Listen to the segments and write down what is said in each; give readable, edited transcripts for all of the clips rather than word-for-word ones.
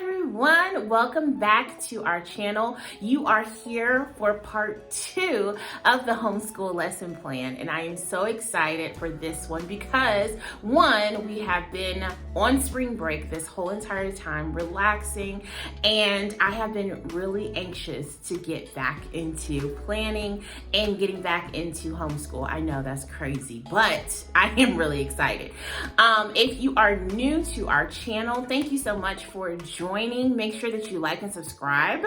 everyone, welcome back to our channel. You are here for part 2 of the homeschool lesson plan, and I am so excited for this one because one, we have been on spring break this whole entire time, relaxing, and I have been really anxious to get back into planning and getting back into homeschool. I know that's crazy, but I am really excited. If you are new to our channel, thank you so much for joining. Make sure that you like and subscribe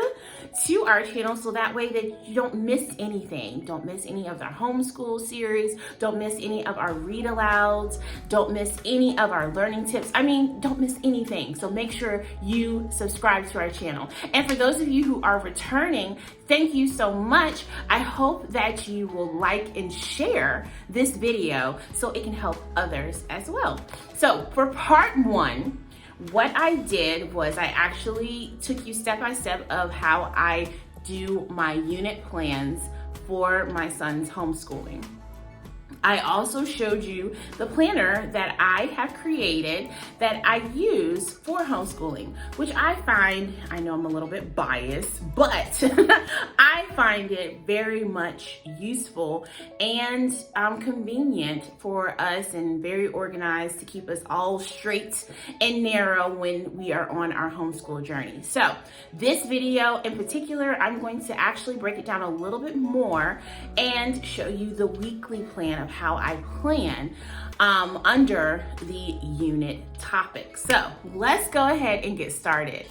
to our channel so that way that you don't miss anything. Don't miss any of our homeschool series. Don't miss any of our read alouds. Don't miss any of our learning tips. Don't miss anything. So make sure you subscribe to our channel. And for those of you who are returning, thank you so much. I hope that you will like and share this video so it can help others as well. So for part 1, what I did was I actually took you step by step of how I do my unit plans for my son's homeschooling. I also showed you the planner that I have created that I use for homeschooling, which I find, I know I'm a little bit biased, but I find it very much useful and convenient for us and very organized to keep us all straight and narrow when we are on our homeschool journey. So this video in particular, I'm going to actually break it down a little bit more and show you the weekly plan of how I plan under the unit topic. So let's go ahead and get started.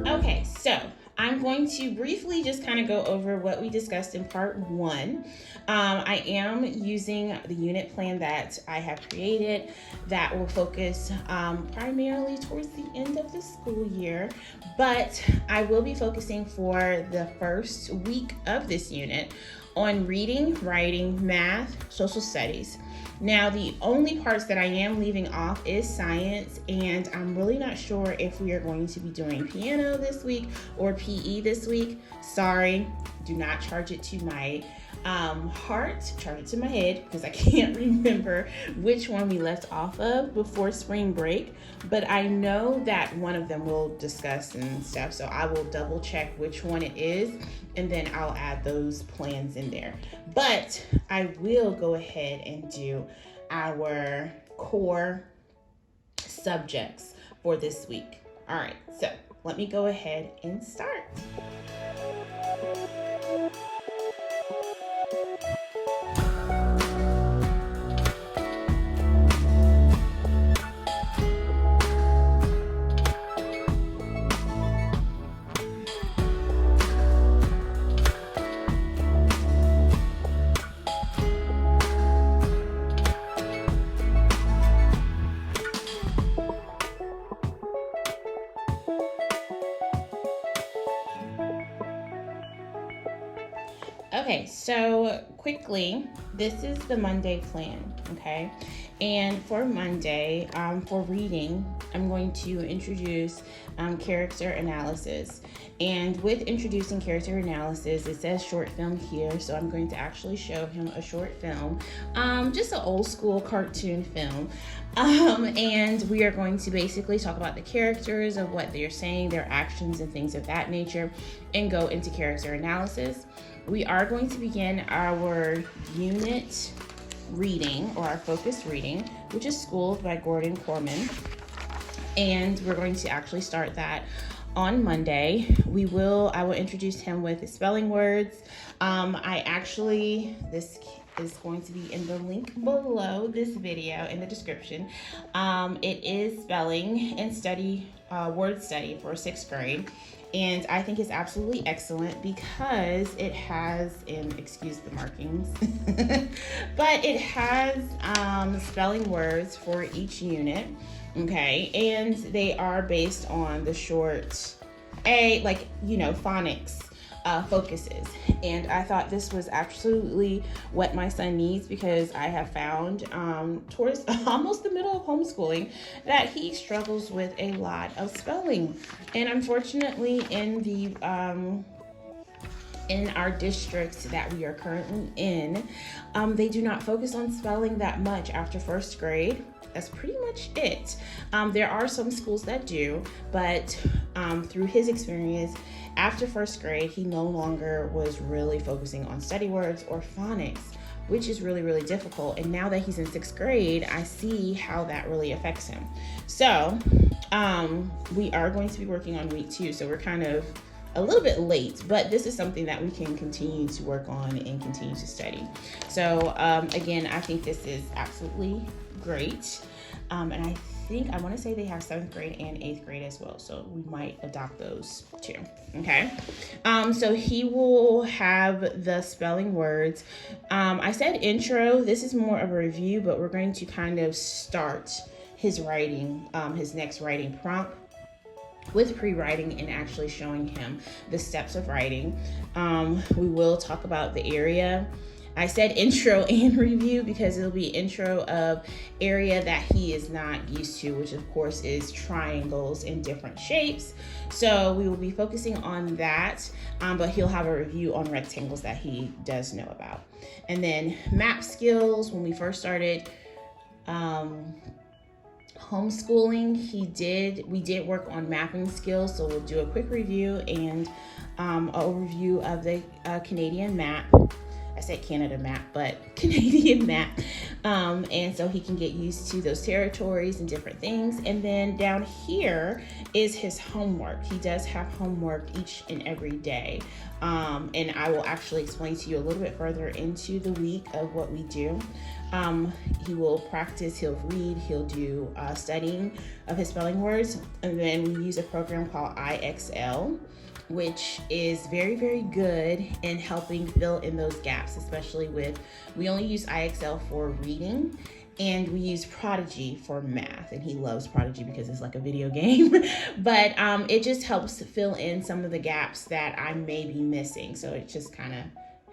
Okay, so I'm going to briefly just kind of go over what we discussed in part 1. I am using the unit plan that I have created that will focus primarily towards the end of the school year, but I will be focusing for the first week of this unit on reading, writing, math, social studies. Now, the only parts that I am leaving off is science, and I'm really not sure if we are going to be doing piano this week or PE this week. Sorry, do not charge it to my heart, charge it to my head, because I can't remember which one we left off of before spring break, but I know that one of them we'll discuss and stuff, so I will double check which one it is, and then I'll add those plans in there. But I will go ahead and do our core subjects for this week. All right, so let me go ahead and start. Okay, so quickly, this is the Monday plan, okay? And for Monday, for reading, I'm going to introduce character analysis. And with introducing character analysis, it says short film here, so I'm going to actually show him a short film, just an old school cartoon film. And we are going to basically talk about the characters, of what they're saying, their actions and things of that nature, and go into character analysis. We are going to begin our unit reading, or our focused reading, which is Schooled by Gordon Corman. And we're going to actually start that on Monday. I will introduce him with spelling words. This is going to be in the link below this video in the description. It is spelling and study, word study for 6th grade. And I think it's absolutely excellent because it has, and excuse the markings, but it has spelling words for each unit, okay? And they are based on the short phonics focuses. And I thought this was absolutely what my son needs, because I have found towards almost the middle of homeschooling that he struggles with a lot of spelling. And unfortunately, in the in our districts that we are currently in, they do not focus on spelling that much after first grade. That's pretty much it. There are some schools that do, but through his experience, after first grade, he no longer was really focusing on study words or phonics, which is really, really difficult. And now that he's in sixth grade, I see how that really affects him. So we are going to be working on week 2. So we're kind of a little bit late, but this is something that we can continue to work on and continue to study. So again, I think this is absolutely great. And I want to say they have 7th grade and 8th grade as well. So we might adopt those too. Okay. So he will have the spelling words. I said intro. This is more of a review, but we're going to kind of start his writing, his next writing prompt with pre-writing and actually showing him the steps of writing. We will talk about the area. I said intro and review because it'll be intro of area that he is not used to, which of course is triangles in different shapes. So we will be focusing on that, but he'll have a review on rectangles that he does know about. And then map skills. When we first started homeschooling, we did work on mapping skills. So we'll do a quick review and an overview of the Canadian map. I said Canada map, but Canadian map. And so he can get used to those territories and different things. And then down here is his homework. He does have homework each and every day. And I will actually explain to you a little bit further into the week of what we do. He will practice, he'll read, he'll do studying of his spelling words. And then we use a program called IXL, which is very, very good in helping fill in those gaps, especially we only use IXL for reading, and we use Prodigy for math. And he loves Prodigy because it's like a video game, but it just helps fill in some of the gaps that I may be missing. So it just kind of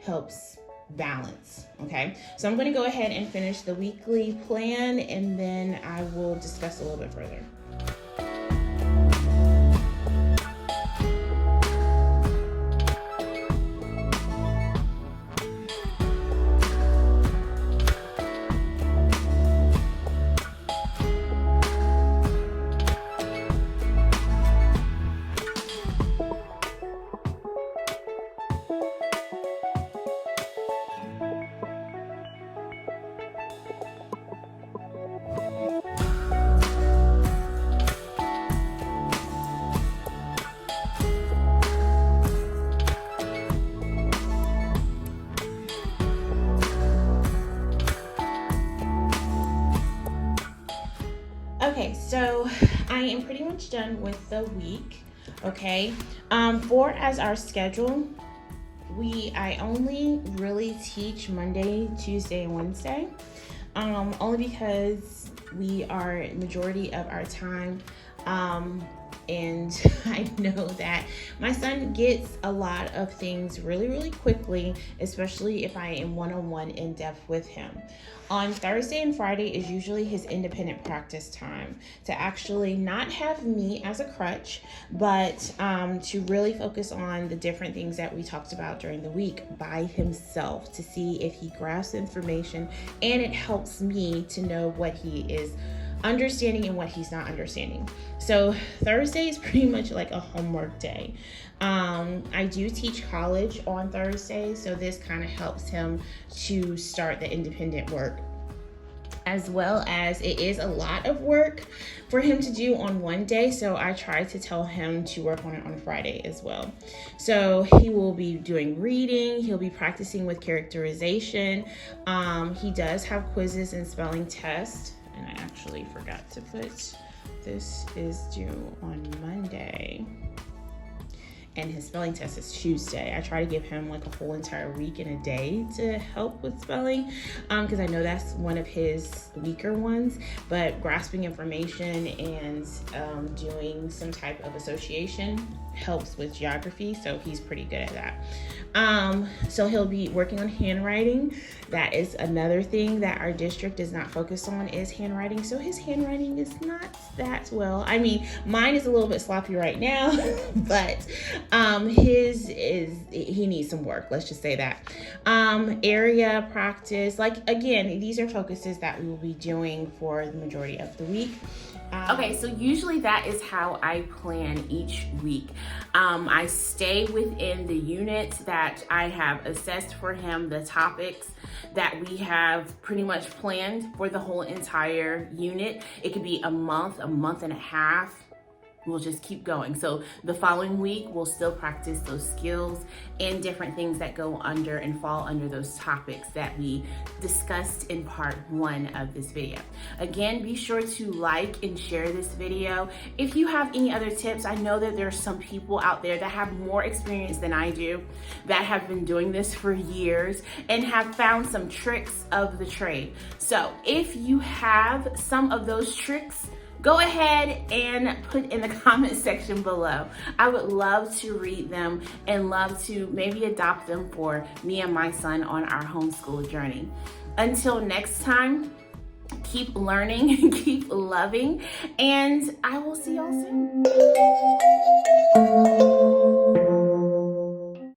helps balance. Okay, so I'm going to go ahead and finish the weekly plan, and then I will discuss a little bit further. Okay, so I am pretty much done with the week. Okay, for as our schedule, I only really teach Monday, Tuesday, and Wednesday, only because we are majority of our time, and I know that my son gets a lot of things really, really quickly, especially if I am one-on-one in depth with him. On Thursday and Friday is usually his independent practice time, to actually not have me as a crutch, but to really focus on the different things that we talked about during the week by himself, to see if he grasps information, and it helps me to know what he is understanding and what he's not understanding. So Thursday is pretty much like a homework day. I do teach college on Thursday, so this kind of helps him to start the independent work, as well as it is a lot of work for him to do on one day. So I try to tell him to work on it on Friday as well. So he will be doing reading. He'll be practicing with characterization. He does have quizzes and spelling tests. And I actually forgot to put, this is due on Monday, and his spelling test is Tuesday. I try to give him like a whole entire week and a day to help with spelling, because I know that's one of his weaker ones, but grasping information and doing some type of association helps with geography, so he's pretty good at that. So he'll be working on handwriting. That is another thing that our district does not focus on, is handwriting. So his handwriting is not that well. I mean, mine is a little bit sloppy right now, but He needs some work. Let's just say that. Area practice, like again, these are focuses that we will be doing for the majority of the week. Okay, so usually that is how I plan each week. I stay within the units that I have assessed for him, the topics that we have pretty much planned for the whole entire unit. It could be a month and a half. We'll just keep going. So the following week, we'll still practice those skills and different things that go under and fall under those topics that we discussed in part 1 of this video. Again, be sure to like and share this video. If you have any other tips, I know that there are some people out there that have more experience than I do, that have been doing this for years and have found some tricks of the trade. So if you have some of those tricks, go ahead and put in the comment section below. I would love to read them and love to maybe adopt them for me and my son on our homeschool journey. Until next time, keep learning, keep loving, and I will see y'all soon.